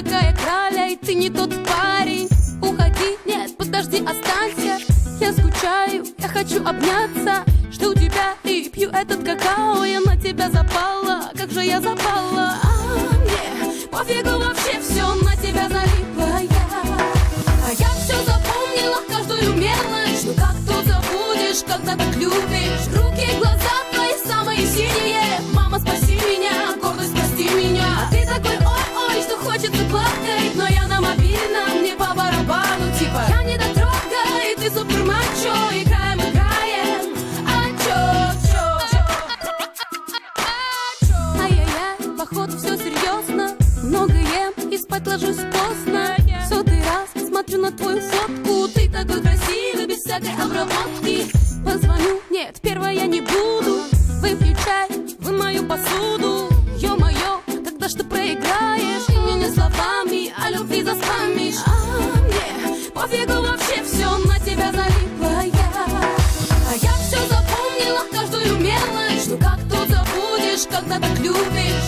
такая краля, и ты не тот парень. Уходи, нет, подожди, останься. Я скучаю, я хочу обняться. Жду тебя и пью этот какао. Я на тебя запала, как же я запала. Мне пофигу вообще, все на тебя залипла я. А я все запомнила, каждую мелочь. Ну как тут забудешь, когда так любишь? Руки, глаза твои самые синие. Мама, спаси меня, гордость, прости меня. А ты такой ой-ой, что хочется плакать. Но я на мобильном, мне по барабану. Типа я не дотрога, и ты супер мачо. Играем, играем, а чё? Ай-яй-яй, походу все серьезно. Много ем и спать ложусь поздно. Сотый раз смотрю на твою фотку. Ты такой красивый, без всякой обработки. Позвоню, нет, первая я не буду. Выпью чай, вымою посуду. Ё-моё, когда ж ты проиграешь? И мне не словами, а любви заспамишь. Мне пофигу вообще, все на тебя залипла я. А я все запомнила, каждую мелочь. Ну как тут забудешь, когда так любишь?